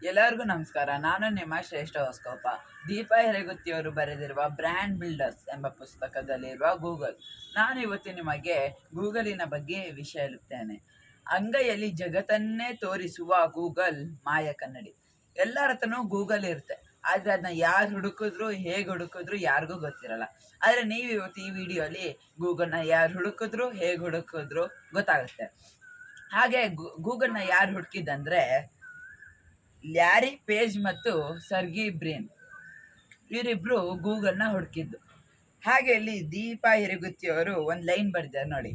ಎಲ್ಲರಿಗೂ ನಮಸ್ಕಾರ. ನಾನು ನಿಮ್ಮ ಶ್ರೇಷ್ಠ ಹೊಸ್ಕೋಪ. ದೀಪಾ ಹೆರಗುತ್ತಿಯವರು ಬರೆದಿರುವ ಬ್ರ್ಯಾಂಡ್ ಬಿಲ್ಡರ್ಸ್ ಎಂಬ ಪುಸ್ತಕದಲ್ಲಿರುವ ಗೂಗಲ್. ನಾನು ಇವತ್ತು ನಿಮಗೆ ಗೂಗಲಿನ ಬಗ್ಗೆ ವಿಷಯ ಹೇಳುತ್ತೇನೆ. ಅಂಗೈಯಲ್ಲಿ ಜಗತ್ತನ್ನೇ ತೋರಿಸುವ ಗೂಗಲ್ ಮಾಯ ಕನ್ನಡಿ. ಎಲ್ಲರ ಹತ್ರನೂ ಗೂಗಲ್ ಇರುತ್ತೆ, ಆದರೆ ಅದನ್ನ ಯಾರು ಹುಡುಕಿದ್ರು ಹೇಗೆ ಹುಡುಕಿದ್ರು ಯಾರಿಗೂ ಗೊತ್ತಿರಲ್ಲ. ಆದರೆ ನೀವು ಇವತ್ತು ಈ ವಿಡಿಯೋಲಿ ಗೂಗಲ್ನ ಯಾರು ಹುಡುಕಿದ್ರು ಹೇಗೆ ಹುಡುಕಿದ್ರು ಗೊತ್ತಾಗುತ್ತೆ. ಹಾಗೆ ಗೂಗಲ್ನ ಯಾರು ಹುಡುಕಿದಂದ್ರೆ ಲ್ಯಾರಿ ಪೇಜ್ ಮತ್ತು ಸರ್ಗಿ ಬ್ರಿನ್ ಇವರಿಬ್ರು ಗೂಗಲ್ನ ಹುಡುಕಿದ್ದು. ಹಾಗೆ ಇಲ್ಲಿ ದೀಪಾ ಹಿರಗುತ್ತಿಯವರು ಒಂದು ಲೈನ್ ಬರೆದಿದ್ದಾರೆ ನೋಡಿ.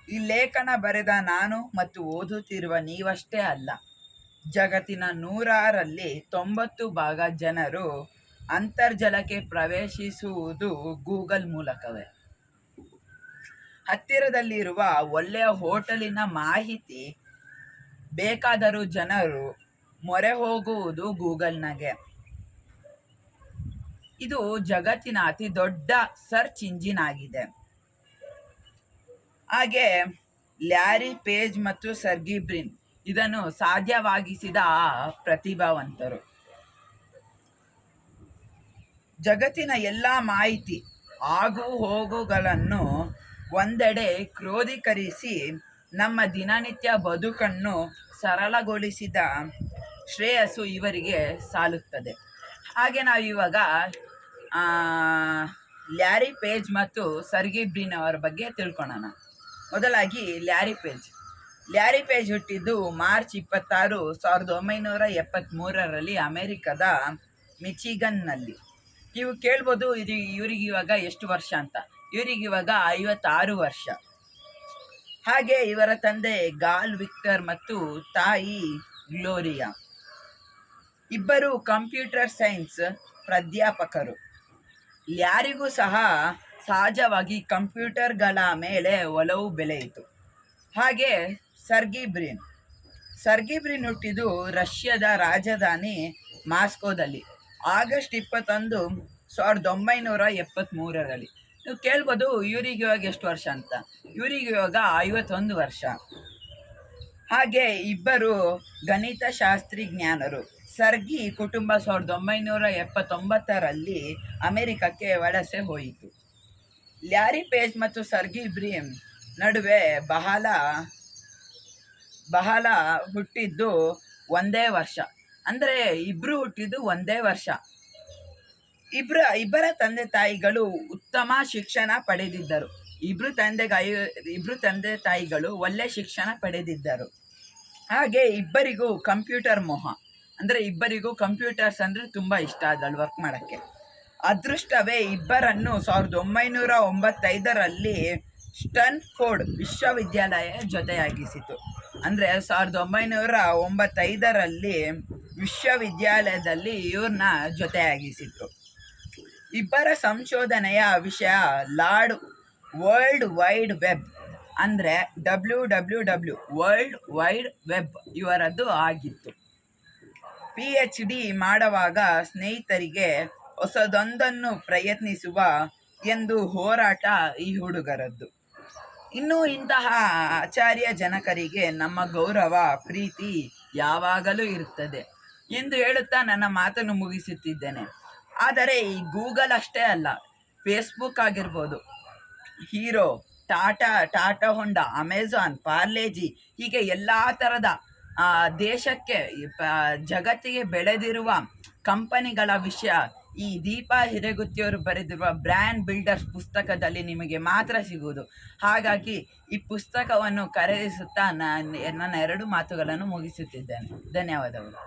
ಈ ಲೇಖನ ಬರೆದ ನಾನು ಮತ್ತು ಓದುತ್ತಿರುವ ನೀವಷ್ಟೇ ಅಲ್ಲ, ಜಗತ್ತಿನ 100ರಲ್ಲಿ 90% ಜನರು ಅಂತರ್ಜಲಕ್ಕೆ ಪ್ರವೇಶಿಸುವುದು ಗೂಗಲ್ ಮೂಲಕವೇ. ಹತ್ತಿರದಲ್ಲಿರುವ ಒಳ್ಳೆಯ ಹೋಟೆಲಿನ ಮಾಹಿತಿ ಬೇಕಾದರೂ ಜನರು ಮೊರೆ ಹೋಗುವುದು ಗೂಗಲ್ನಾಗೆ. ಇದು ಜಗತ್ತಿನ ಅತಿ ದೊಡ್ಡ ಸರ್ಚ್ ಇಂಜಿನ್ ಆಗಿದೆ. ಹಾಗೆ ಲ್ಯಾರಿ ಪೇಜ್ ಮತ್ತು ಸರ್ಗಿ ಬ್ರಿನ್ ಇದನ್ನು ಸಾಧ್ಯವಾಗಿಸಿದ ಪ್ರತಿಭಾವಂತರು. ಜಗತ್ತಿನ ಎಲ್ಲ ಮಾಹಿತಿ ಆಗು ಹೋಗುಗಳನ್ನು ಒಂದೆಡೆ ಕ್ರೋಢೀಕರಿಸಿ ನಮ್ಮ ದಿನನಿತ್ಯ ಬದುಕನ್ನು ಸರಳಗೊಳಿಸಿದ ಶ್ರೇಯಸ್ಸು ಇವರಿಗೆ ಸಾಲುತ್ತದೆ. ಹಾಗೆ ನಾವಿವಾಗ ಲ್ಯಾರಿ ಪೇಜ್ ಮತ್ತು ಸರ್ಗಿ ಬ್ರಿನ್ ಅವರ ಬಗ್ಗೆ ತಿಳ್ಕೊಳ್ಳೋಣ. ಮೊದಲಾಗಿ ಲ್ಯಾರಿ ಪೇಜ್ ಹುಟ್ಟಿದ್ದು ಮಾರ್ಚ್ 26, 1973ರಲ್ಲಿ ಅಮೆರಿಕದ ಮಿಚಿಗನ್ನಲ್ಲಿ. ನೀವು ಕೇಳ್ಬೋದು ಇವ್ರಿಗೆ ಇವಾಗ ಎಷ್ಟು ವರ್ಷ ಅಂತ. ಇವರಿಗಿವಾಗ 56 ವರ್ಷ. ಹಾಗೆ ಇವರ ತಂದೆ ಗಾಲ್ ವಿಕ್ಟರ್ ಮತ್ತು ತಾಯಿ ಗ್ಲೋರಿಯಾ ಇಬ್ಬರು ಕಂಪ್ಯೂಟರ್ ಸೈನ್ಸ್ ಪ್ರಾಧ್ಯಾಪಕರು. ಯಾರಿಗೂ ಸಹ ಸಹಜವಾಗಿ ಕಂಪ್ಯೂಟರ್ಗಳ ಮೇಲೆ ಒಲವು ಬೆಳೆಯಿತು. ಹಾಗೆ ಸರ್ಗಿ ಬ್ರಿನ್ ಹುಟ್ಟಿದ್ದು ರಷ್ಯಾದ ರಾಜಧಾನಿ ಮಾಸ್ಕೋದಲ್ಲಿ ಆಗಸ್ಟ್ 21, 1973ರಲ್ಲಿ. ನೀವು ಕೇಳ್ಬೋದು ಇವ್ರಿಗೆ ಇವಾಗ ಎಷ್ಟು ವರ್ಷ ಅಂತ. ಇವರಿಗೆ ಇವಾಗ 51 ವರ್ಷ. ಹಾಗೆ ಇಬ್ಬರು ಗಣಿತಶಾಸ್ತ್ರಜ್ಞರು. ಸರ್ಗಿ ಕುಟುಂಬ 1979ರಲ್ಲಿ ಅಮೆರಿಕಕ್ಕೆ ವಲಸೆ ಹೋಯಿತು. ಲ್ಯಾರಿ ಪೇಜ್ ಮತ್ತು ಸರ್ಗಿ ಬ್ರಿನ್ ನಡುವೆ ಬಹಳ ಹುಟ್ಟಿದ್ದು ಒಂದೇ ವರ್ಷ. ಅಂದರೆ ಇಬ್ಬರು ಹುಟ್ಟಿದ್ದು ಒಂದೇ ವರ್ಷ. ಇಬ್ಬರ ತಂದೆ ತಾಯಿಗಳು ಉತ್ತಮ ಶಿಕ್ಷಣ ಪಡೆದಿದ್ದರು. ಇಬ್ರು ತಂದೆ ತಾಯಿಗಳು ಒಳ್ಳೆ ಶಿಕ್ಷಣ ಪಡೆದಿದ್ದರು. ಹಾಗೆ ಇಬ್ಬರಿಗೂ ಕಂಪ್ಯೂಟರ್ ಮೋಹ, ಅಂದರೆ ಇಬ್ಬರಿಗೂ ಕಂಪ್ಯೂಟರ್ಸ್ ಅಂದರೆ ತುಂಬ ಇಷ್ಟ ಅದ್ರಲ್ಲಿ ವರ್ಕ್ ಮಾಡೋಕ್ಕೆ. ಅದೃಷ್ಟವೇ ಇಬ್ಬರನ್ನು 1995ರಲ್ಲಿ ಸ್ಟನ್ಫೋರ್ಡ್ ವಿಶ್ವವಿದ್ಯಾಲಯ ಜೊತೆಯಾಗಿಸಿತು. ಅಂದರೆ 1995ರಲ್ಲಿ ವಿಶ್ವವಿದ್ಯಾಲಯದಲ್ಲಿ ಇವ್ರನ್ನ ಜೊತೆಯಾಗಿಸಿತು. ಇಬ್ಬರ ಸಂಶೋಧನೆಯ ವಿಷಯ ವರ್ಲ್ಡ್ ವೈಡ್ ವೆಬ್, ಅಂದರೆ WWW ವರ್ಲ್ಡ್ ವೈಡ್ ವೆಬ್ ಇವರದ್ದು ಆಗಿತ್ತು. PhD ಮಾಡುವಾಗ ಸ್ನೇಹಿತರಿಗೆ ಹೊಸದೊಂದನ್ನು ಪ್ರಯತ್ನಿಸುವ ಎಂದು ಹೋರಾಟ ಈ ಹುಡುಗರದ್ದು. ಇನ್ನು ಇಂತಹ ಆಚಾರ್ಯ ಜನಕರಿಗೆ ನಮ್ಮ ಗೌರವ ಪ್ರೀತಿ ಯಾವಾಗಲೂ ಇರುತ್ತದೆ ಎಂದು ಹೇಳುತ್ತಾ ನನ್ನ ಮಾತನ್ನು ಮುಗಿಸುತ್ತಿದ್ದೇನೆ. ಆದರೆ ಈ ಗೂಗಲ್ ಅಷ್ಟೇ ಅಲ್ಲ, ಫೇಸ್ಬುಕ್ ಆಗಿರ್ಬೋದು, ಹೀರೋ, ಟಾಟಾ ಹೊಂಡಾ, ಅಮೆಜಾನ್, ಪಾರ್ಲೇಜಿ, ಹೀಗೆ ಎಲ್ಲ ಥರದ ದೇಶಕ್ಕೆ ಜಗತ್ತಿಗೆ ಬೆಳೆದಿರುವ ಕಂಪನಿಗಳ ವಿಷಯ ಈ ದೀಪಾ ಹಿರೇಗುತ್ತಿಯವರು ಬರೆದಿರುವ ಬ್ರ್ಯಾಂಡ್ ಬಿಲ್ಡರ್ಸ್ ಪುಸ್ತಕದಲ್ಲಿ ನಿಮಗೆ ಮಾತ್ರ ಸಿಗುವುದು. ಹಾಗಾಗಿ ಈ ಪುಸ್ತಕವನ್ನು ಖರೀದಿಸುತ್ತಾ ನನ್ನ 2 ಮಾತುಗಳನ್ನು ಮುಗಿಸುತ್ತಿದ್ದೇನೆ. ಧನ್ಯವಾದಗಳು.